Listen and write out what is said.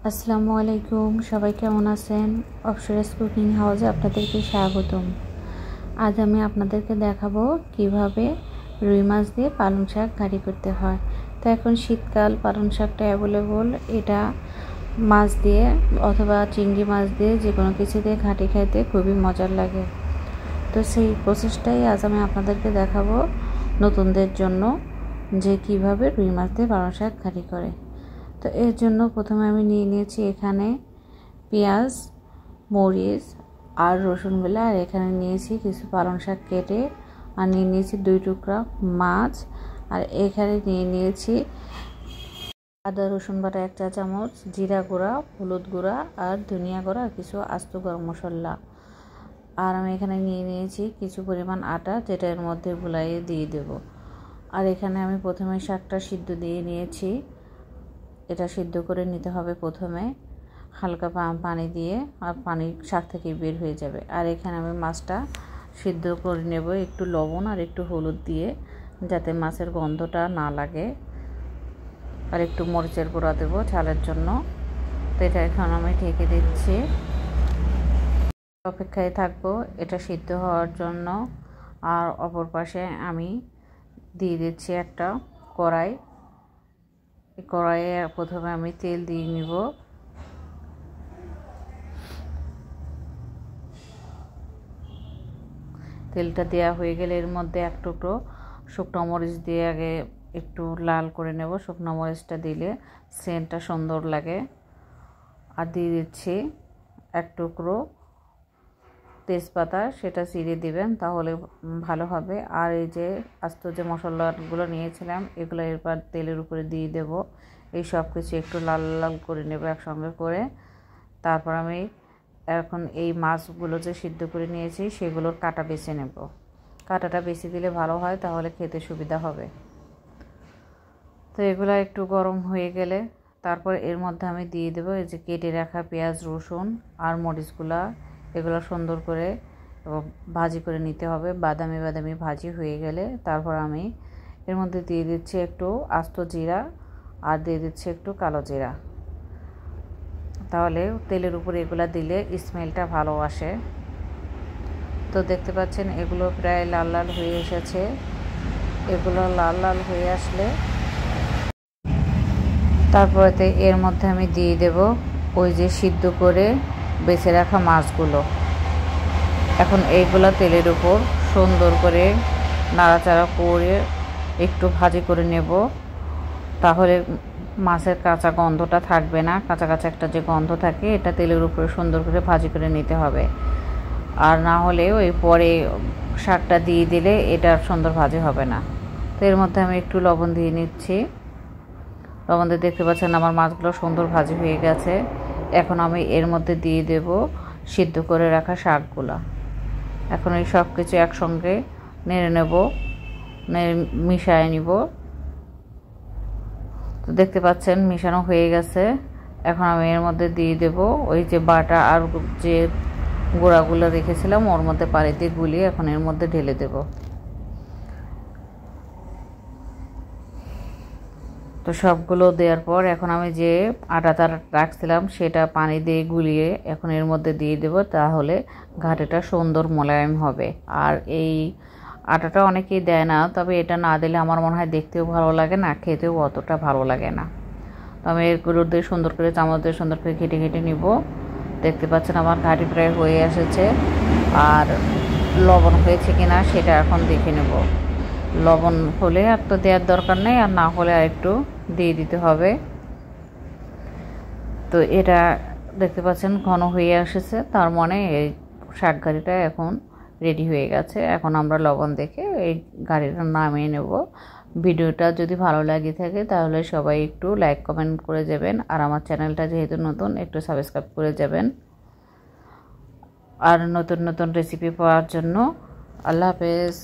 আসসালামু আলাইকুম, সবাই কেমন আছেন? অপসরাস কুকিং হাউসে আপনাদেরকে স্বাগতম। আজ আমি আপনাদেরকে দেখাবো কিভাবে রুই মাছ দিয়ে পালং শাক ঘাঁটি করতে হয়। তো এখন শীতকাল, পালং শাকটা অ্যাভেলেবল। এটা মাছ দিয়ে অথবা চিংড়ি মাছ দিয়ে যে কোনো কিছু দিয়ে ঘাঁটি খাইতে খুবই মজার লাগে। তো সেই প্রসেসটাই আজ আমি আপনাদেরকে দেখাবো নতুনদের জন্য, যে কিভাবে রুই মাছ দিয়ে পালং শাক ঘাঁটি করে। তো এর জন্য প্রথমে আমি নিয়ে নিয়েছি এখানে পেঁয়াজ, মরিচ আর রসুনগুলো, আর এখানে নিয়েছি কিছু পালং শাক কেটে, আর নিয়ে নিয়েছি 2 টুকরা মাছ, আর এখানে নিয়ে নিয়েছি আদা রসুন বাটা 1 চা চামচ, জিরা গুঁড়া, হলুদ গুঁড়া আর ধনিয়া গুঁড়া আর কিছু আস্ত গরম মশলা। আর আমি এখানে নিয়ে নিয়েছি কিছু পরিমাণ আটা, যেটা এর মধ্যে গুলাইয়ে দিয়ে দেব। আর এখানে আমি প্রথমে শাকটা সিদ্ধ দিয়ে নিয়েছি। এটা সিদ্ধ করে নিতে হবে প্রথমে হালকা পানি দিয়ে, আর পানি শাক থেকে বের হয়ে যাবে। আর এখানে আমি মাছটা সিদ্ধ করে নেব একটু লবণ আর একটু হলুদ দিয়ে, যাতে মাছের গন্ধটা না লাগে। আর একটু মরিচের গুঁড়া দেবো ঝালের জন্য। তো এটা এখন আমি ঢেকে দিচ্ছি, অপেক্ষায় থাকবো এটা সিদ্ধ হওয়ার জন্য। আর অপর পাশে আমি দিয়ে দিচ্ছি একটা কড়াই। কড়াইয়ে প্রথমে আমি তেল দিয়ে নিব। তেলটা দেওয়া হয়ে গেলে এর মধ্যে এক টুকরো শুকনো মরিচ দিয়ে আগে একটু লাল করে নেব। শুকনো মরিচটা দিলে সেন্টটা সুন্দর লাগে। আর দিয়ে দিচ্ছি এক টুকরো তেজপাতা, সেটা চিড়ে দিবেন তাহলে ভালো হবে। আর এই যে আস্ত যে মশলাগুলো নিয়েছিলাম এগুলো এরপর তেলের উপরে দিয়ে দেব। এই সব কিছু একটু লাল লাল করে নেব একসঙ্গে করে। তারপর আমি এখন এই মাছগুলো যে সিদ্ধ করে নিয়েছি সেগুলোর কাঁটা বেছে নেব। কাঁটাটা বেছে দিলে ভালো হয়, তাহলে খেতে সুবিধা হবে। তো এগুলো একটু গরম হয়ে গেলে তারপর এর মধ্যে আমি দিয়ে দেবো এই যে কেটে রাখা পেঁয়াজ, রসুন আর মরিচগুলা। এগুলো সুন্দর করে ভাজি করে নিতে হবে। বাদামি বাদামি ভাজি হয়ে গেলে তারপর আমি এর মধ্যে দিয়ে দিচ্ছি একটু আস্ত জিরা, আর দিয়ে দিচ্ছি একটু কালো জিরা। তাহলে তেলের উপরে এগুলো দিলে স্মেলটা ভালো আসে। তো দেখতে পাচ্ছেন এগুলো প্রায় লাল লাল হয়ে এসেছে। এগুলো লাল লাল হয়ে আসলে তারপরে এর মধ্যে আমি দিয়ে দেব ওই যে সিদ্ধ করে বেছে রাখা মাছগুলো। এখন এইগুলো তেলের উপর সুন্দর করে নাড়াচাড়া করে একটু ভাজি করে নেব, তাহলে মাছের কাঁচা গন্ধটা থাকবে না। কাঁচা কাঁচা একটা যে গন্ধ থাকে, এটা তেলের উপরে সুন্দর করে ভাজি করে নিতে হবে। আর না হলে ওই পরে শাকটা দিয়ে দিলে এটা সুন্দর ভাজি হবে না। তো এর মধ্যে আমি একটু লবণ দিয়ে নিচ্ছি। লবণ দিয়ে দেখতে পাচ্ছেন আমার মাছগুলো সুন্দর ভাজি হয়ে গেছে। এখন আমি এর মধ্যে দিয়ে দেব সিদ্ধ করে রাখা শাকগুলা। এখন এই সব কিছু একসঙ্গে নেড়ে নেব, মিশিয়ে নিব। তো দেখতে পাচ্ছেন মিশানো হয়ে গেছে। এখন আমি এর মধ্যে দিয়ে দেব ওই যে বাটা আর যে গুঁড়াগুলো রেখেছিলাম ওর মধ্যে পানি দিয়ে গুলিয়ে এখন এর মধ্যে ঢেলে দেব। তো সবগুলো দেওয়ার পর এখন আমি যে আটাটা রাখছিলাম সেটা পানি দিয়ে গুলিয়ে এখন এর মধ্যে দিয়ে দেব, তাহলে ঘাটিটা সুন্দর মোলায়েম হবে। আর এই আটাটা অনেকেই দেয় না, তবে এটা না দিলে আমার মনে হয় দেখতেও ভালো লাগে না, খেতেও অতটা ভালো লাগে না। তো আমি এগুলো দিয়ে সুন্দর করে চামচ দিয়ে সুন্দর করে ঘেটে ঘেটে নিব। দেখতে পাচ্ছেন আমার ঘাটি প্রায় হয়ে এসেছে। আর লবণ হয়েছে কিনা সেটা এখন দেখে নেব। লবণ হলে আর তো দেওয়ার দরকার নেই, আর না হলে আর একটু দিয়ে দিতে হবে। তো এটা দেখতে পাচ্ছেন ঘন হয়ে এসেছে, তার মানে এই শাক ঘাটিটা এখন রেডি হয়ে গেছে। এখন আমরা লবণ দেখে এই ঘাটিটা নামিয়ে নেব। ভিডিওটা যদি ভালো লাগে থাকে তাহলে সবাই একটু লাইক কমেন্ট করে যাবেন, আর আমার চ্যানেলটা যেহেতু নতুন একটু সাবস্ক্রাইব করে যাবেন। আর নতুন নতুন রেসিপি পাওয়ার জন্য আল্লাহ হাফেজ।